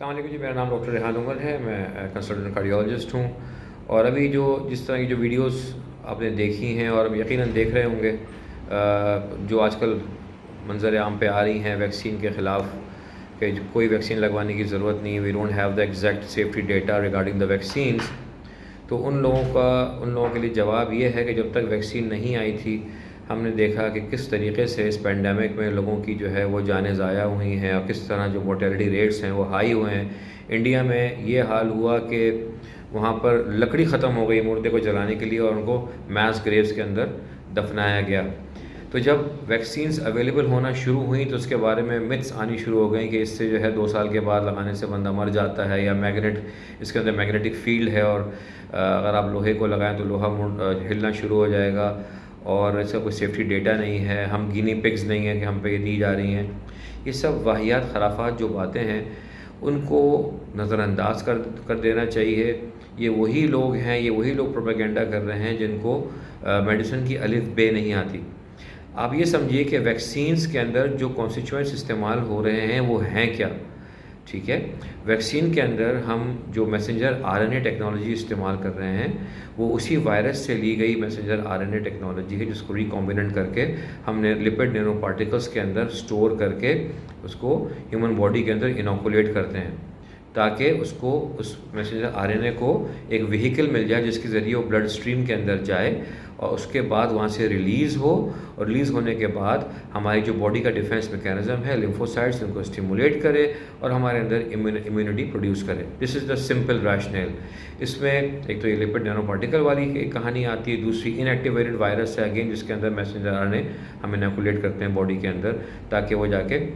السلام علیکم جی، میرا نام ڈاکٹر ریحان عمر ہے، میں کنسلٹنٹ کارڈیولوجسٹ ہوں۔ اور ابھی جس طرح کی جو ویڈیوز آپ نے دیکھی ہیں اور اب یقیناً دیکھ رہے ہوں گے، جو آج کل منظر عام پہ آ رہی ہیں ویکسین کے خلاف کہ کوئی ویکسین لگوانے کی ضرورت نہیں، we don't have the exact safety data regarding the vaccines, تو ان لوگوں کے لیے جواب یہ ہے کہ جب تک ویکسین نہیں آئی تھی ہم نے دیکھا کہ کس طریقے سے اس پینڈیمک میں لوگوں کی جو ہے وہ جانیں ضائع ہوئی ہیں اور کس طرح جو مورٹیلٹی ریٹس ہیں وہ ہائی ہوئے ہیں۔ انڈیا میں یہ حال ہوا کہ وہاں پر لکڑی ختم ہو گئی مردے کو جلانے کے لیے اور ان کو میس گریوز کے اندر دفنایا گیا۔ تو جب ویکسینز اویلیبل ہونا شروع ہوئیں تو اس کے بارے میں متس آنی شروع ہو گئیں کہ اس سے جو ہے 2 سال کے بعد لگانے سے بندہ مر جاتا ہے، یا اس کے اندر میگنیٹک فیلڈ ہے اور اگر آپ لوہے کو لگائیں تو لوہا ہلنا شروع ہو جائے گا، اور ایسا کوئی سیفٹی ڈیٹا نہیں ہے، ہم گینی پگز نہیں ہیں کہ ہم پہ یہ دی جا رہی ہیں۔ یہ سب واہیات خرافات جو باتیں ہیں ان کو نظر انداز کر دینا چاہیے۔ یہ وہی لوگ ہیں، یہ وہی لوگ پروپیگنڈا کر رہے ہیں جن کو میڈیسن کی الف بے نہیں آتی۔ آپ یہ سمجھیے کہ ویکسینز کے اندر جو کانسٹیٹیوئنٹس استعمال ہو رہے ہیں وہ ہیں کیا، ٹھیک ہے؟ ویکسین کے اندر ہم جو messenger R N A technology استعمال کر رہے ہیں وہ اسی وائرس سے لی گئی messenger R N A technology ہے، جس کو ریکمبیننٹ کر کے ہم نے لپڈ نینو پارٹیکلز کے اندر سٹور کر کے اس کو ہیومن باڈی کے اندر انوکولیٹ کرتے ہیں، تاکہ اس میسنجر آر این اے کو ایک وہیکل مل جائے جس کے ذریعے وہ بلڈ اسٹریم کے اندر جائے اور اس کے بعد وہاں سے ریلیز ہو، اور ریلیز ہونے کے بعد ہماری جو باڈی کا ڈیفینس میکینزم ہے لیمفوسائٹس ان کو اسٹیمولیٹ کرے اور ہمارے اندر امیونٹی پروڈیوس کرے۔ دس از دا سمپل ریشنل۔ اس میں ایک تو یہ لپڈ نینو پارٹیکل والی ایک کہانی آتی ہے، دوسری ان ایکٹیویٹڈ وائرس ہے اگین، جس کے اندر میسنجر آر این اے ہم انیکولیٹ کرتے ہیں باڈی کے اندر تاکہ وہ جا کے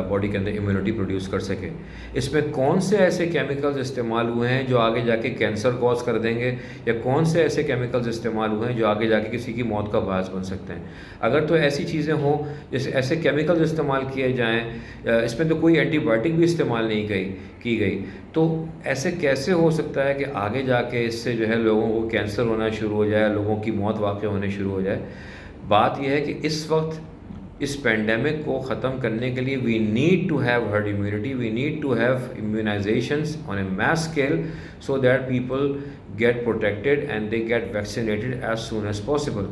باڈی کے اندر امیونٹی پروڈیوس کر سکے۔ اس میں کون سے ایسے کیمیکلز استعمال ہوئے ہیں جو آگے جا کے کینسر کوز کر دیں گے، یا کون سے ایسے کیمیکلز استعمال ہوئے ہیں جو آگے جا کے کسی کی موت کا باعث بن سکتے ہیں؟ اگر تو ایسی چیزیں ہوں جیسے ایسے کیمیکلز استعمال کیے جائیں، اس میں تو کوئی اینٹی بائیوٹک بھی استعمال نہیں کی گئی، تو ایسے کیسے ہو سکتا ہے کہ آگے جا کے اس سے جو ہے لوگوں کو کینسر ہونا شروع ہو جائے، لوگوں کی موت واقع ہونے شروع ہو جائے؟ بات یہ ہے کہ اس وقت اس پینڈیمک کو ختم کرنے کے لیے we need to have herd immunity, we need to have immunizations on a mass scale so that people get protected and they get vaccinated as soon as possible.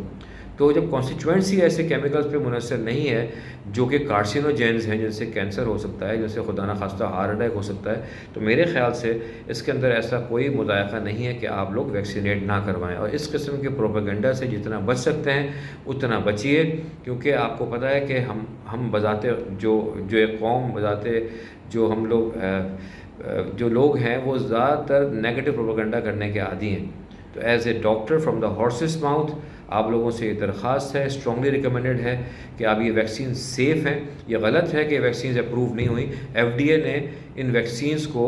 تو جب کانسٹیچوئنسی ایسے کیمیکلز پہ منحصر نہیں ہے جو کہ کارسینوجینز ہیں، جن سے کینسر ہو سکتا ہے، جن سے خدا نخواستہ ہارٹ اٹیک ہو سکتا ہے، تو میرے خیال سے اس کے اندر ایسا کوئی مذائقہ نہیں ہے کہ آپ لوگ ویکسینیٹ نہ کروائیں، اور اس قسم کے پروپیگنڈا سے جتنا بچ سکتے ہیں اتنا بچیے، کیونکہ آپ کو پتہ ہے کہ ہم بذات جو ایک قوم بذاتے جو ہم لوگ جو لوگ ہیں وہ زیادہ تر نیگیٹو پروپیگنڈا کرنے کے عادی ہیں۔ تو as a doctor from the horses mouth آپ لوگوں سے یہ درخواست ہے، اسٹرانگلی ریکمینڈڈ ہے کہ آپ یہ ویکسین سیف ہیں۔ یہ غلط ہے کہ ویکسینز اپروو نہیں ہوئی، ایف ڈی اے نے ان ویکسینز کو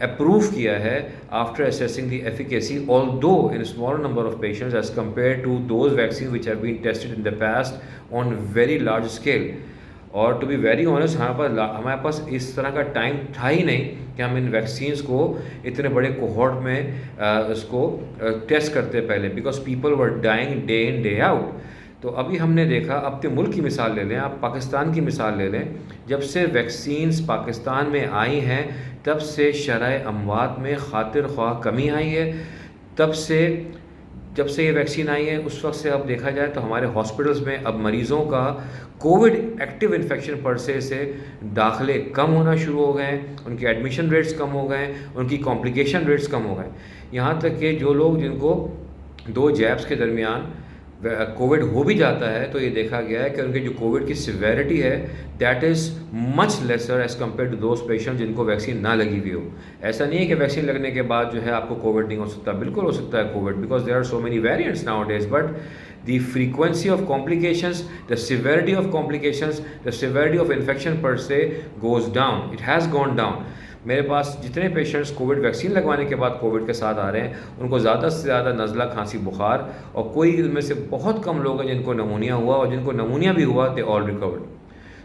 اپروو کیا ہے after assessing the efficacy although in a small number of patients as compared to those vaccines which have been tested in the past on very large scale۔ اور to be very honest ہمارے پاس اس طرح کا time تھا ہی نہیں کہ ہم ان vaccines کو اتنے بڑے کوہورٹ میں اس کو ٹیسٹ کرتے پہلے، because people were dying day in day out. تو ابھی ہم نے دیکھا، اپنے ملک کی مثال لے لیں، آپ پاکستان کی مثال لے لیں، جب سے ویکسینز پاکستان میں آئی ہیں تب سے شرح اموات میں خاطر خواہ کمی آئی ہے۔ جب سے یہ ویکسین آئی ہے اس وقت سے اب دیکھا جائے تو ہمارے ہاسپٹلز میں اب مریضوں کا کووڈ ایکٹیو انفیکشن پرسے سے داخلے کم ہونا شروع ہو گئے ہیں، ان کے ایڈمیشن ریٹس کم ہو گئے ہیں، ان کی کمپلیکیشن ریٹس کم ہو گئے ہیں، یہاں تک کہ جو لوگ جن کو 2 جیبس کے درمیان کووڈ ہو بھی جاتا ہے تو یہ دیکھا گیا ہے کہ ان کے جو کووڈ کی سیویرٹی ہے that is much lesser as compare to those patient جن کو ویکسین نہ لگی ہوئی ہو۔ ایسا نہیں ہے کہ ویکسین لگنے کے بعد جو ہے آپ کو کووڈ نہیں ہو سکتا، بالکل ہو سکتا ہے COVID, because there are so many variants nowadays, but the frequency of complications, the severity of complications, the severity of infection per se goes down. It has gone down. میرے پاس جتنے patients Covid vaccine لگوانے کے بعد Covid کے ساتھ آ رہے ہیں ان کو زیادہ سے زیادہ نزلہ، کھانسی، بخار، اور کوئی ان میں سے بہت کم لوگ ہیں جن کو نمونیا ہوا، اور جن کو نمونیا بھی ہوا they all recovered.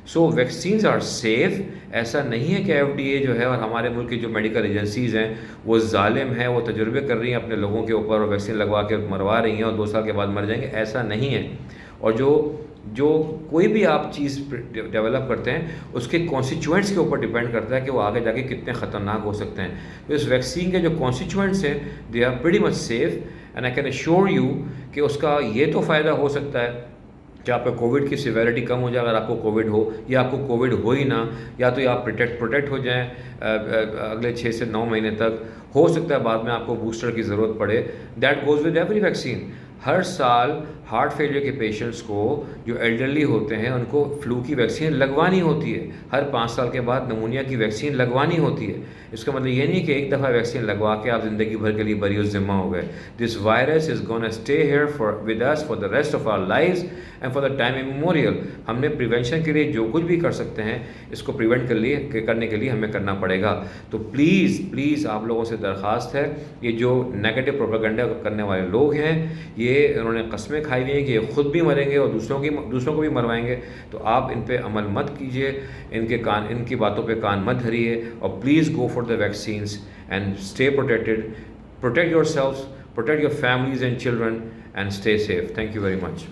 So vaccines are safe. ایسا نہیں ہے کہ ایف ڈی اے جو ہے اور ہمارے ملک کی جو میڈیکل ایجنسیز ہیں وہ ظالم ہیں، وہ تجربے کر رہی ہیں اپنے لوگوں کے اوپر اور ویکسین لگوا کے مروا رہی ہیں اور 2 سال کے بعد مر جائیں گے، ایسا نہیں ہے۔ اور جو جو کوئی بھی آپ چیز ڈیولپ کرتے ہیں اس کے کانسٹیچوئنٹس کے اوپر ڈیپینڈ کرتا ہے کہ وہ آگے جا کے کتنے خطرناک ہو سکتے ہیں. تو اس ویکسین کے جو کانسٹیچوئنٹس ہیں they are pretty much safe and I can assure you کہ اس کا یہ تو فائدہ ہو سکتا ہے کہ آپ کا کووڈ کی سیویرٹی کم ہو جائے اگر آپ کو کووڈ ہو, یا آپ کو کووڈ ہو ہی نہ, یا تو آپ پروٹیکٹ ہو جائیں اگلے 6 سے 9 مہینے تک. ہو سکتا ہے بعد میں آپ کو بوسٹر کی ضرورت پڑے. That goes with every vaccine. ہر سال ہارٹ فیلئر کے پیشنٹس کو جو ایلڈرلی ہوتے ہیں ان کو فلو کی ویکسین لگوانی ہوتی ہے. ہر 5 سال کے بعد نمونیا کی ویکسین لگوانی ہوتی ہے. اس کا مطلب یہ نہیں کہ ایک دفعہ ویکسین لگوا کے آپ زندگی بھر کے لیے بری الذمہ ہو گئے. This virus is gonna stay here with us for the rest of our lives and for the time immemorial. ہم نے پریونشن کے لیے جو کچھ بھی کر سکتے ہیں اس کو پریونٹ کرنے کے لیے ہمیں کرنا پڑے گا. تو پلیز آپ لوگوں سے درخواست ہے, یہ جو نیگیٹو پروپیگنڈا کرنے والے لوگ ہیں یہ انہوں نے قسمیں کھائی ہوئی ہیں کہ یہ خود بھی مریں گے اور دوسروں کو بھی مروائیں گے. تو آپ ان پہ عمل مت کیجیے, ان کی باتوں پہ کان مت دھریے, اور please go for the vaccines and stay protected. Protect your سیلفس, protect your families and children, and stay safe. Thank you very much.